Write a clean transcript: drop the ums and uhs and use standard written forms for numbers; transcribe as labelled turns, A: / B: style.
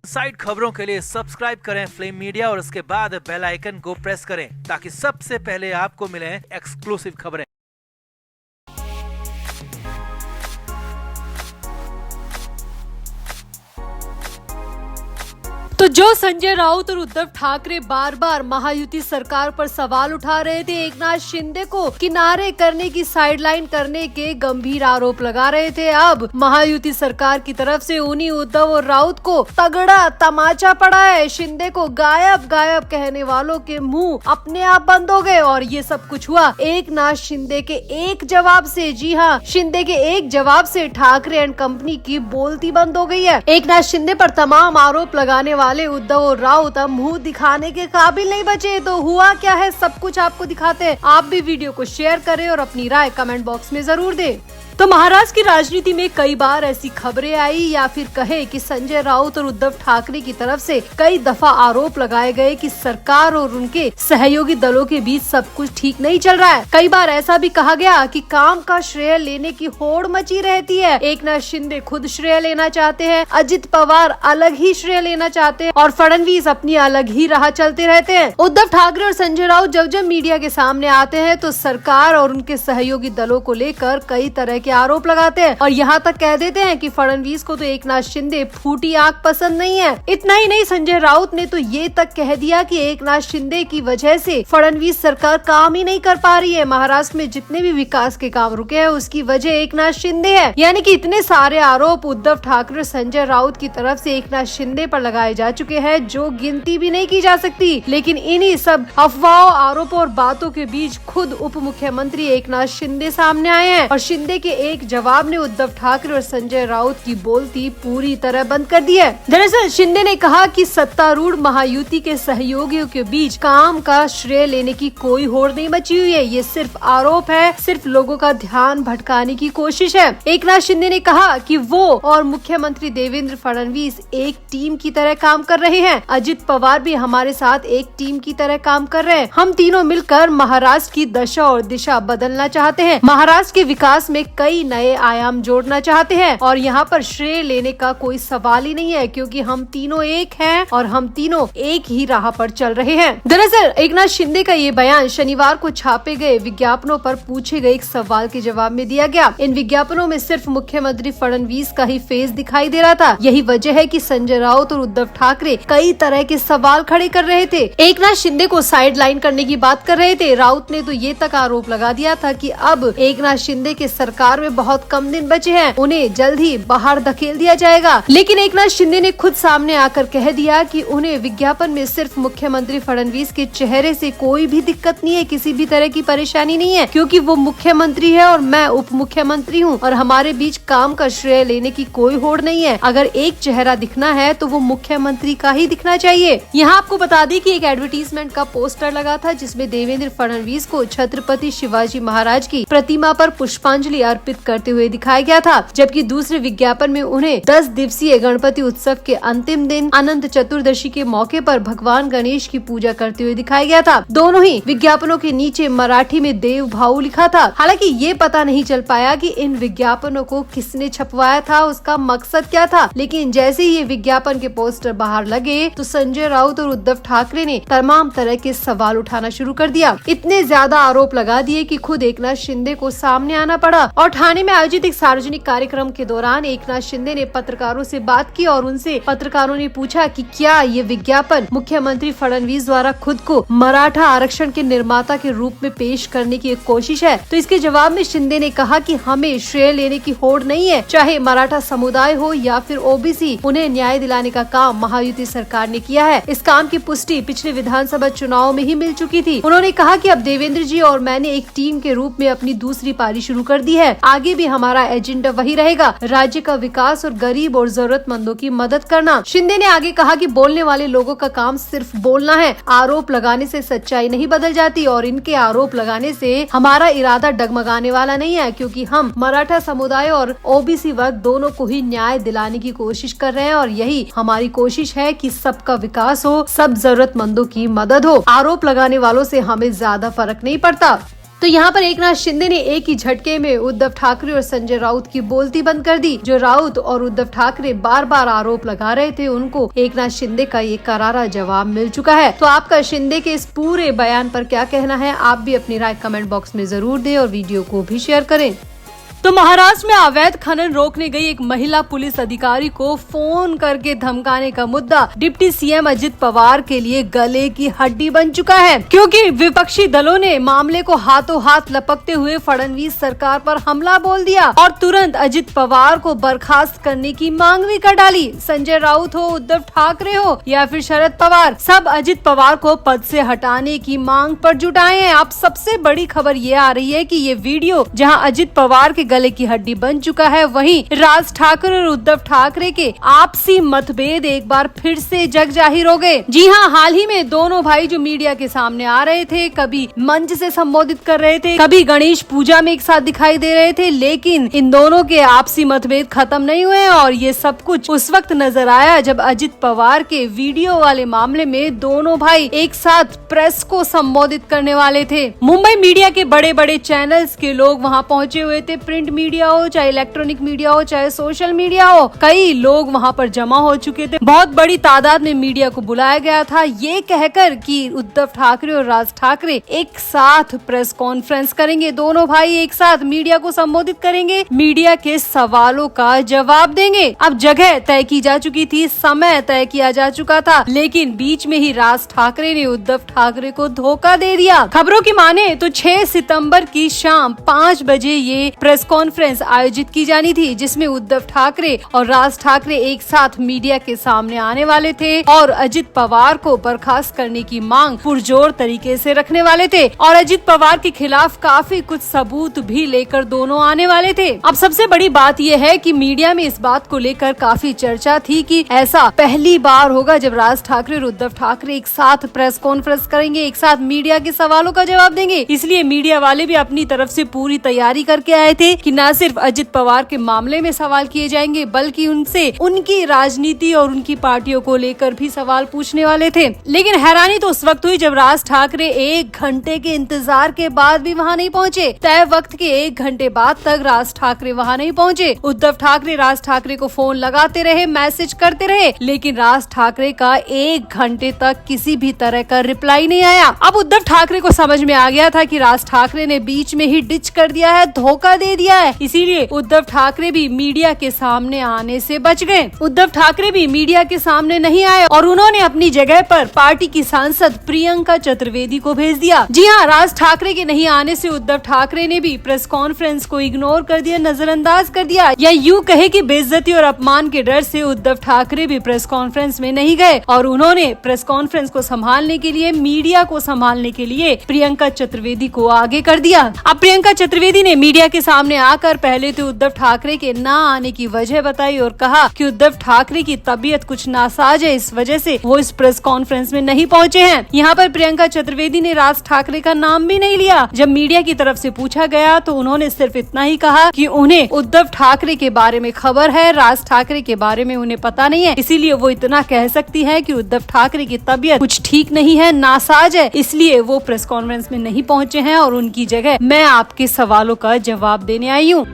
A: Side खबरों के लिए सब्सक्राइब करें फ्लेम मीडिया और उसके बाद बेल आइकन को प्रेस करें ताकि सबसे पहले आपको मिले एक्सक्लूसिव खबरें।
B: तो जो संजय राउत और उद्धव ठाकरे बार बार महायुति सरकार पर सवाल उठा रहे थे, एकनाथ शिंदे को किनारे करने की, साइडलाइन करने के गंभीर आरोप लगा रहे थे, अब महायुति सरकार की तरफ से उन्हीं उद्धव और राउत को तगड़ा तमाचा पड़ा है। शिंदे को गायब गायब कहने वालों के मुंह अपने आप बंद हो गए और ये सब कुछ हुआ एकनाथ शिंदे के एक जवाब से। जी हाँ, शिंदे के एक जवाब से ठाकरे एंड कंपनी की बोलती बंद हो गई है। एकनाथ शिंदे पर तमाम आरोप लगाने वाले उद्धव और राउत अब मुंह दिखाने के काबिल नहीं बचे। तो हुआ क्या है, सब कुछ आपको दिखाते हैं। आप भी वीडियो को शेयर करें और अपनी राय कमेंट बॉक्स में जरूर दें। तो महाराष्ट्र की राजनीति में कई बार ऐसी खबरें आई या फिर कहे कि संजय राउत और उद्धव ठाकरे की तरफ से कई दफा आरोप लगाए गए कि सरकार और उनके सहयोगी दलों के बीच सब कुछ ठीक नहीं चल रहा है। कई बार ऐसा भी कहा गया कि काम का श्रेय लेने की होड़ मची रहती है। एकनाथ शिंदे खुद श्रेय लेना चाहते हैं, अजित पवार अलग ही श्रेय लेना चाहते हैं और फडणवीस अपनी अलग ही राह चलते रहते हैं। उद्धव ठाकरे और संजय राउत जब मीडिया के सामने आते हैं तो सरकार और उनके सहयोगी दलों को लेकर कई तरह के आरोप लगाते हैं और यहाँ तक कह देते हैं कि फडणवीस को तो एकनाथ शिंदे फूटी आग पसंद नहीं है। इतना ही नहीं, संजय राउत ने तो ये तक कह दिया कि एकनाथ शिंदे की वजह से फडणवीस सरकार काम ही नहीं कर पा रही है। महाराष्ट्र में जितने भी विकास के काम रुके हैं उसकी वजह एकनाथ शिंदे है। यानी कि इतने सारे आरोप उद्धव ठाकरे और संजय राउत की तरफ से एकनाथ शिंदे पर लगाए जा चुके हैं जो गिनती भी नहीं की जा सकती। लेकिन इन्हीं सब अफवाहों, आरोपों और बातों के बीच खुद उप मुख्यमंत्री एकनाथ शिंदे सामने आए हैं और शिंदे के एक जवाब ने उद्धव ठाकरे और संजय राउत की बोलती पूरी तरह बंद कर दी है। दरअसल शिंदे ने कहा कि सत्तारूढ़ महायुति के सहयोगियों के बीच काम का श्रेय लेने की कोई होड़ नहीं मची हुई है। ये सिर्फ आरोप है, सिर्फ लोगों का ध्यान भटकाने की कोशिश है। एकनाथ शिंदे ने कहा कि वो और मुख्यमंत्री देवेंद्र फडणवीस एक टीम की तरह काम कर रहे हैं। अजित पवार भी हमारे साथ एक टीम की तरह काम कर रहे हैं। हम तीनों मिलकर महाराष्ट्र की दशा और दिशा बदलना चाहते हैं। महाराष्ट्र के विकास में कई नए आयाम जोड़ना चाहते हैं और यहाँ पर श्रेय लेने का कोई सवाल ही नहीं है क्योंकि हम तीनों एक हैं और हम तीनों एक ही राह पर चल रहे हैं। दरअसल एकनाथ शिंदे का ये बयान शनिवार को छापे गए विज्ञापनों पर पूछे गए एक सवाल के जवाब में दिया गया। इन विज्ञापनों में सिर्फ मुख्यमंत्री फडणवीस का ही फेस दिखाई दे रहा था। यही वजह है कि संजय राउत और उद्धव ठाकरे कई तरह के सवाल खड़े कर रहे थे। एकनाथ शिंदे को साइड लाइन करने की बात कर रहे थे। राउत ने तो ये तक आरोप लगा दिया था कि अब एकनाथ शिंदे के सरकार में बहुत कम दिन बचे हैं, उन्हें जल्द ही बाहर धकेल दिया जाएगा। लेकिन एकनाथ शिंदे ने खुद सामने आकर कह दिया कि उन्हें विज्ञापन में सिर्फ मुख्यमंत्री फडणवीस के चेहरे से कोई भी दिक्कत नहीं है, किसी भी तरह की परेशानी नहीं है क्योंकि वो मुख्यमंत्री है और मैं उप मुख्यमंत्री हूँ और हमारे बीच काम का श्रेय लेने की कोई होड़ नहीं है। अगर एक चेहरा दिखना है तो वो मुख्यमंत्री का ही दिखना चाहिए। यहाँ आपको बता दी कि एक एडवर्टीजमेंट का पोस्टर लगा था जिसमें देवेंद्र फडणवीस को छत्रपति शिवाजी महाराज की प्रतिमा पर पुष्पांजलि अर्पित करते हुए दिखाया गया था, जबकि दूसरे विज्ञापन में उन्हें 10 दिवसीय गणपति उत्सव के अंतिम दिन अनंत चतुर्दशी के मौके पर भगवान गणेश की पूजा करते हुए दिखाया गया था। दोनों ही विज्ञापनों के नीचे मराठी में देव भाऊ लिखा था। हालांकि ये पता नहीं चल पाया कि इन विज्ञापनों को किसने छपवाया था, उसका मकसद क्या था। लेकिन जैसे ही ये विज्ञापन के पोस्टर बाहर लगे तो संजय राउत और उद्धव ठाकरे ने तमाम तरह के सवाल उठाना शुरू कर दिया। इतने ज्यादा आरोप लगा दिए कि खुद एकनाथ शिंदे को सामने आना पड़ा और ठाणे में आयोजित एक सार्वजनिक कार्यक्रम के दौरान एकनाथ शिंदे ने पत्रकारों से बात की और उनसे पत्रकारों ने पूछा कि क्या ये विज्ञापन मुख्यमंत्री फडणवीस द्वारा खुद को मराठा आरक्षण के निर्माता के रूप में पेश करने की एक कोशिश है। तो इसके जवाब में शिंदे ने कहा कि हमें श्रेय लेने की होड़ नहीं है, चाहे मराठा समुदाय हो या फिर ओबीसी, उन्हें न्याय दिलाने का काम महायुति सरकार ने किया है। इस काम की पुष्टि पिछले विधानसभा चुनाव में ही मिल चुकी थी। उन्होंने कहा कि अब देवेंद्र जी और मैंने एक टीम के रूप में अपनी दूसरी पारी शुरू कर दी है। आगे भी हमारा एजेंडा वही रहेगा, राज्य का विकास और गरीब और जरूरतमंदों की मदद करना। शिंदे ने आगे कहा कि बोलने वाले लोगों का काम सिर्फ बोलना है, आरोप लगाने से सच्चाई नहीं बदल जाती और इनके आरोप लगाने से हमारा इरादा डगमगाने वाला नहीं है क्योंकि हम मराठा समुदाय और ओबीसी वर्ग दोनों को ही न्याय दिलाने की कोशिश कर रहे हैं और यही हमारी कोशिश है कि सबका विकास हो, सब जरूरतमंदों की मदद हो। आरोप लगाने वालों से हमें ज्यादा फर्क नहीं पड़ता। तो यहाँ पर एकनाथ शिंदे ने एक ही झटके में उद्धव ठाकरे और संजय राउत की बोलती बंद कर दी। जो राउत और उद्धव ठाकरे बार बार आरोप लगा रहे थे, उनको एकनाथ शिंदे का ये करारा जवाब मिल चुका है। तो आपका शिंदे के इस पूरे बयान पर क्या कहना है? आप भी अपनी राय कमेंट बॉक्स में जरूर दें और वीडियो को भी शेयर करें। तो महाराष्ट्र में अवैध खनन रोकने गई एक महिला पुलिस अधिकारी को फोन करके धमकाने का मुद्दा डिप्टी सीएम अजित पवार के लिए गले की हड्डी बन चुका है, क्योंकि विपक्षी दलों ने मामले को हाथों हाथ लपकते हुए फडणवीस सरकार पर हमला बोल दिया और तुरंत अजित पवार को बर्खास्त करने की मांग भी कर डाली। संजय राउत हो, उद्धव ठाकरे हो या फिर शरद पवार, सब अजित पवार को पद से हटाने की मांग पर जुटाए हैं। अब सबसे बड़ी खबर ये आ रही है कि ये वीडियो जहां अजित पवार के गले की हड्डी बन चुका है, वहीं राज ठाकरे और उद्धव ठाकरे के आपसी मतभेद एक बार फिर से जग जाहिर हो गए। जी हाँ, हाल ही में दोनों भाई जो मीडिया के सामने आ रहे थे, कभी मंच से संबोधित कर रहे थे, कभी गणेश पूजा में एक साथ दिखाई दे रहे थे, लेकिन इन दोनों के आपसी मतभेद खत्म नहीं हुए और ये सब कुछ उस वक्त नजर आया जब अजित पवार के वीडियो वाले मामले में दोनों भाई एक साथ प्रेस को संबोधित करने वाले थे। मुंबई मीडिया के बड़े बड़े चैनल्स के लोग वहाँ पहुँचे हुए थे, प्रिंट मीडिया हो, चाहे इलेक्ट्रॉनिक मीडिया हो, चाहे सोशल मीडिया हो, कई लोग वहां पर जमा हो चुके थे। बहुत बड़ी तादाद में मीडिया को बुलाया गया था, ये कहकर कि उद्धव ठाकरे और राज ठाकरे एक साथ प्रेस कॉन्फ्रेंस करेंगे, दोनों भाई एक साथ मीडिया को संबोधित करेंगे, मीडिया के सवालों का जवाब देंगे। अब जगह तय की जा चुकी थी, समय तय किया जा चुका था, लेकिन बीच में ही राज ठाकरे ने उद्धव ठाकरे को धोखा दे दिया। खबरों की माने तो 6 सितंबर की शाम 5 बजे ये प्रेस कॉन्फ्रेंस आयोजित की जानी थी, जिसमें उद्धव ठाकरे और राज ठाकरे एक साथ मीडिया के सामने आने वाले थे और अजित पवार को बर्खास्त करने की मांग पुरजोर तरीके से रखने वाले थे और अजित पवार के खिलाफ काफी कुछ सबूत भी लेकर दोनों आने वाले थे। अब सबसे बड़ी बात यह है कि मीडिया में इस बात को लेकर काफी चर्चा थी कि ऐसा पहली बार होगा जब राज ठाकरे और उद्धव ठाकरे एक साथ प्रेस कॉन्फ्रेंस करेंगे, एक साथ मीडिया के सवालों का जवाब देंगे। इसलिए मीडिया वाले भी अपनी तरफ से पूरी तैयारी करके आए थे कि न सिर्फ अजित पवार के मामले में सवाल किए जाएंगे, बल्कि उनसे उनकी राजनीति और उनकी पार्टियों को लेकर भी सवाल पूछने वाले थे। लेकिन हैरानी तो उस वक्त हुई जब राज ठाकरे 1 घंटे के इंतजार के बाद भी वहां नहीं पहुंचे। तय वक्त के 1 घंटे बाद तक राज ठाकरे वहां नहीं पहुंचे। उद्धव ठाकरे राज ठाकरे को फोन लगाते रहे, मैसेज करते रहे, लेकिन राज ठाकरे का 1 घंटे तक किसी भी तरह का रिप्लाई नहीं आया। अब उद्धव ठाकरे को समझ में आ गया था कि राज ठाकरे ने बीच में ही डिच कर दिया है, धोखा दे दिया है, इसीलिए उद्धव ठाकरे भी मीडिया के सामने आने से बच गए। उद्धव ठाकरे भी मीडिया के सामने नहीं आए और उन्होंने अपनी जगह पर पार्टी की सांसद प्रियंका चतुर्वेदी को भेज दिया। जी हाँ, राज ठाकरे के नहीं आने से उद्धव ठाकरे ने भी प्रेस कॉन्फ्रेंस को इग्नोर कर दिया, नजरअंदाज कर दिया, या यूँ कहे कि बेइज्जती और अपमान के डर से उद्धव ठाकरे भी प्रेस कॉन्फ्रेंस में नहीं गए और उन्होंने प्रेस कॉन्फ्रेंस को संभालने के लिए, मीडिया को संभालने के लिए प्रियंका चतुर्वेदी को आगे कर दिया। अब प्रियंका चतुर्वेदी ने मीडिया के सामने आकर पहले तो उद्धव ठाकरे के ना आने की वजह बताई और कहा कि उद्धव ठाकरे की तबीयत कुछ नासाज है, इस वजह से वो इस प्रेस कॉन्फ्रेंस में नहीं पहुंचे हैं। यहाँ पर प्रियंका चतुर्वेदी ने राज ठाकरे का नाम भी नहीं लिया। जब मीडिया की तरफ से पूछा गया तो उन्होंने सिर्फ इतना ही कहा कि उन्हें उद्धव ठाकरे के बारे में खबर है, राज ठाकरे के बारे में उन्हें पता नहीं है, इसीलिए वो इतना कह सकती है कि उद्धव ठाकरे की तबीयत कुछ ठीक नहीं है, नासाज है, इसलिए वो प्रेस कॉन्फ्रेंस में नहीं पहुंचे हैं और उनकी जगह मैं आपके सवालों का जवाब देने आई हूँ।